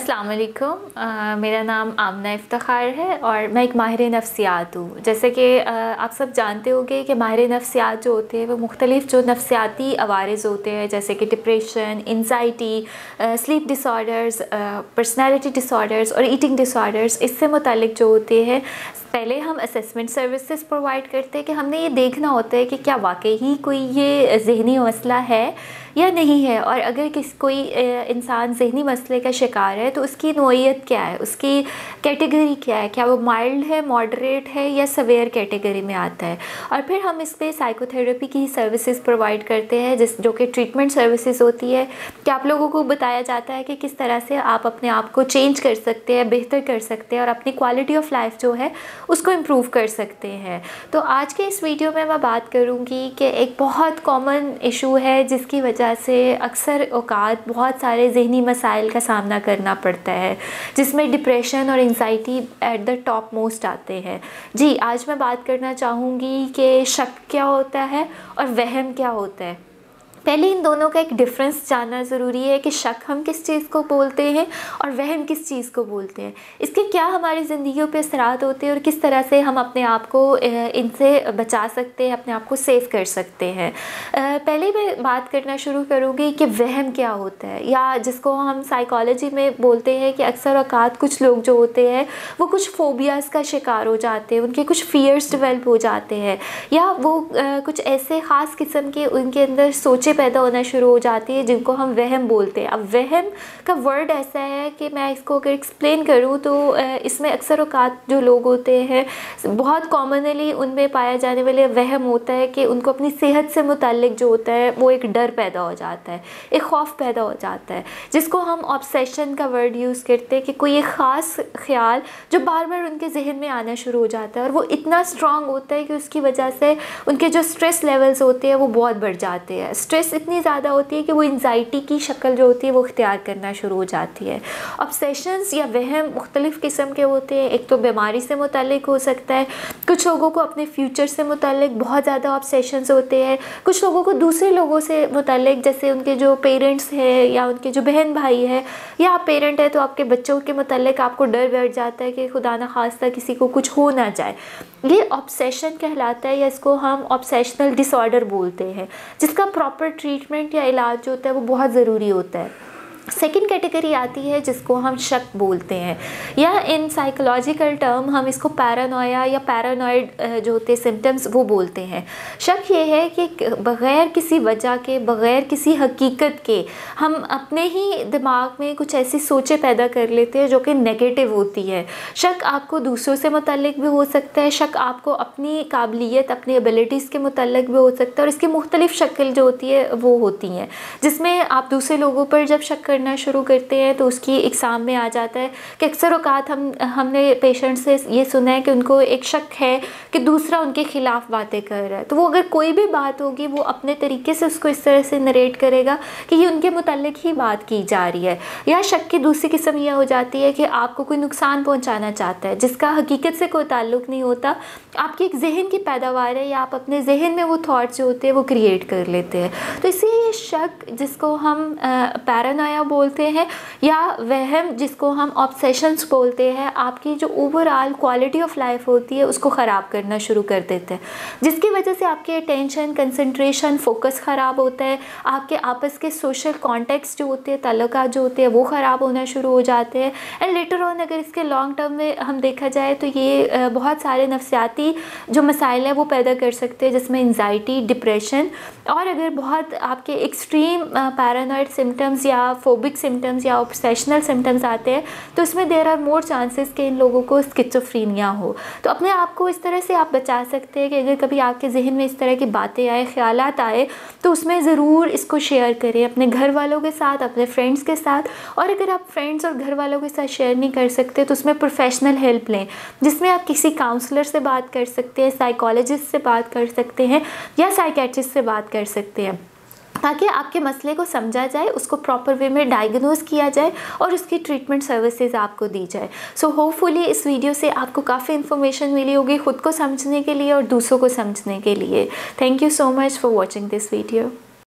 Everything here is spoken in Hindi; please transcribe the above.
अस्सलाम वालेकुम। मेरा नाम आमना इफ्तिखार है और मैं एक माहिर नफ्सियात हूँ। जैसे कि आप सब जानते होंगे कि माहिर नफ्सियात जो होते हैं वो मुख्तलिफ़ जो नफ्सियाती अवारिज़ होते हैं, जैसे कि depression, anxiety, sleep disorders, personality disorders और ईटिंग डिसऑर्डर्स, इससे मुतालिक जो होते हैं पहले हम असेसमेंट सर्विसेज प्रोवाइड करते हैं कि हमने ये देखना होता है कि क्या वाकई ही कोई ये ज़हनी मसला है या नहीं है, और अगर कोई इंसान ज़हनी मसले का शिकार है तो उसकी नोयत क्या है, उसकी कैटेगरी क्या है, क्या वो माइल्ड है, मॉडरेट है या सवेयर कैटेगरी में आता है। और फिर हम इस पर साइकोथेरेपी की सर्विसेज प्रोवाइड करते हैं जो कि ट्रीटमेंट सर्विसेज होती है कि आप लोगों को बताया जाता है कि किस तरह से आप अपने आप को चेंज कर सकते हैं, बेहतर कर सकते हैं और अपनी क्वालिटी ऑफ लाइफ जो है उसको इम्प्रूव कर सकते हैं। तो आज के इस वीडियो में मैं बात करूँगी कि एक बहुत कॉमन इशू है जिसकी वजह से अक्सर औकात बहुत सारे ज़हनी मसाइल का सामना करना पड़ता है, जिसमें डिप्रेशन और anxiety at the top most आते हैं। जी, आज मैं बात करना चाहूँगी कि शक क्या होता है और वहम क्या होता है। पहले इन दोनों का एक डिफरेंस जानना ज़रूरी है कि शक हम किस चीज़ को बोलते हैं और वहम किस चीज़ को बोलते हैं, इसके क्या हमारी ज़िंदगियों पे असरात होते हैं और किस तरह से हम अपने आप को इनसे बचा सकते हैं, अपने आप को सेव कर सकते हैं। पहले मैं बात करना शुरू करूँगी कि वहम क्या होता है, या जिसको हम साइकोलॉजी में बोलते हैं कि अक्सर औकात कुछ लोग जो होते हैं वो कुछ फोबियाज़ का शिकार हो जाते हैं, उनके कुछ फियर्स डेवलप हो जाते हैं, या वो कुछ ऐसे ख़ास किस्म के उनके अंदर सोचे पैदा होना शुरू हो जाती है जिनको हम वहम बोलते हैं। अब वहम का वर्ड ऐसा है कि मैं इसको अगर एक्सप्लेन करूँ तो इसमें अक्सर औकात जो लोग होते हैं बहुत कॉमनली उनमें पाया जाने वाले वहम होता है कि उनको अपनी सेहत से मुताल्लिक जो होता है वो एक डर पैदा हो जाता है, एक खौफ पैदा हो जाता है, जिसको हम ऑब्सेशन का वर्ड यूज़ करते हैं कि कोई एक ख़ास ख्याल जो बार बार उनके जहन में आना शुरू हो जाता है और वो इतना स्ट्रॉन्ग होता है कि उसकी वजह से उनके जो स्ट्रेस लेवल्स होते हैं वो बहुत बढ़ जाते हैं। स्ट्रेस इतनी ज़्यादा होती है कि वो एंजाइटी की शक्ल जो होती है वो इख्तियार करना शुरू हो जाती है। ऑब्सेशंस या वहम मुख्तलिफ़ किस्म के होते हैं। एक तो बीमारी से मुताल्लिक हो सकता है, कुछ लोगों को अपने फ्यूचर से मुताल्लिक बहुत ज़्यादा ऑब्सेशंस होते हैं, कुछ लोगों को दूसरे लोगों से मुताल्लिक, जैसे उनके जो पेरेंट्स हैं या उनके जो बहन भाई है, या आप पेरेंट है तो आपके बच्चों के मुताल्लिक आपको डर बैठ जाता है कि खुदा न खास्ता किसी को कुछ हो ना जाए। ये ऑब्सेशन कहलाता है या इसको हम ऑब्सेशनल डिसऑर्डर बोलते हैं, जिसका प्रॉपर ट्रीटमेंट या इलाज जो होता है वो बहुत ज़रूरी होता है। सेकेंड कैटेगरी आती है जिसको हम शक बोलते हैं, या इन साइकोलॉजिकल टर्म हम इसको पैरानोया या पैरानॉइड जो होते हैं सिम्टम्स वो बोलते हैं। शक ये है कि बग़ैर किसी वजह के, बग़ैर किसी हकीकत के हम अपने ही दिमाग में कुछ ऐसी सोचें पैदा कर लेते हैं जो कि नेगेटिव होती है। शक आपको दूसरों से मुताल्लिक भी हो सकता है, शक आपको अपनी काबिलियत, अपनी एबिलिटीज़ के मुताल्लिक भी हो सकता है, और इसकी मुख्तलिफ़ शक्ल जो होती है वो होती हैं, जिसमें आप दूसरे लोगों पर जब शक करना शुरू करते हैं तो उसकी एग्ज़ाम में आ जाता है कि अक्सर औकात हमने पेशेंट से ये सुना है कि उनको एक शक है कि दूसरा उनके ख़िलाफ़ बातें कर रहा है, तो वो अगर कोई भी बात होगी वो अपने तरीके से उसको इस तरह से नरेट करेगा कि ये उनके मुताल्लिक ही बात की जा रही है। या शक की दूसरी किस्म यह हो जाती है कि आपको कोई नुकसान पहुँचाना चाहता है जिसका हकीकत से कोई ताल्लुक़ नहीं होता, आपकी एक जहन की पैदावार है या आप अपने जहन में वो थाट्स जो होते हैं वो क्रिएट कर लेते हैं। तो इसीलिए ये शक जिसको हम पैरानोया बोलते हैं या वहम जिसको हम ऑब्सेशंस बोलते हैं, आपकी जो ओवरऑल क्वालिटी ऑफ लाइफ होती है उसको ख़राब करना शुरू कर देते हैं, जिसकी वजह से आपके अटेंशन, कंसंट्रेशन, फोकस ख़राब होता है, आपके आपस के सोशल कॉन्टेक्स्ट जो होते हैं, ताल्लुकात जो होते हैं वो ख़राब होना शुरू हो जाते हैं। एंड लेटर ऑन अगर इसके लॉन्ग टर्म में हम देखा जाए तो ये बहुत सारे नफ्सियाती जो मसाइल हैं वो पैदा कर सकते हैं, जिसमें एंजाइटी, डिप्रेशन, और अगर बहुत आपके एक्सट्रीम पैरानॉइड सिम्टम्स या फोबिक सिम्टम्स या ऑब्सेशनल सिम्टम्स आते हैं तो इसमें देयर आर मोर चांसेस कि इन लोगों को स्किज़ोफ्रेनिया हो। तो अपने आप को इस तरह से आप बचा सकते हैं कि अगर कभी आपके जहन में इस तरह की बातें आए, ख्यालात आए, तो उसमें ज़रूर इसको शेयर करें अपने घर वालों के साथ, अपने फ्रेंड्स के साथ, और अगर आप फ्रेंड्स और घर वालों के साथ शेयर नहीं कर सकते तो उसमें प्रोफेशनल हेल्प लें, जिसमें आप किसी काउंसलर से बात कर सकते हैं, साइकोलॉजिस्ट से बात कर सकते हैं या साइकेट्रिस्ट से बात कर सकते हैं, ताकि आपके मसले को समझा जाए, उसको प्रॉपर वे में डायग्नोज किया जाए और उसकी ट्रीटमेंट सर्विसेज आपको दी जाए। सो होपफुली इस वीडियो से आपको काफ़ी इन्फॉर्मेशन मिली होगी खुद को समझने के लिए और दूसरों को समझने के लिए। Thank you so much for watching this video.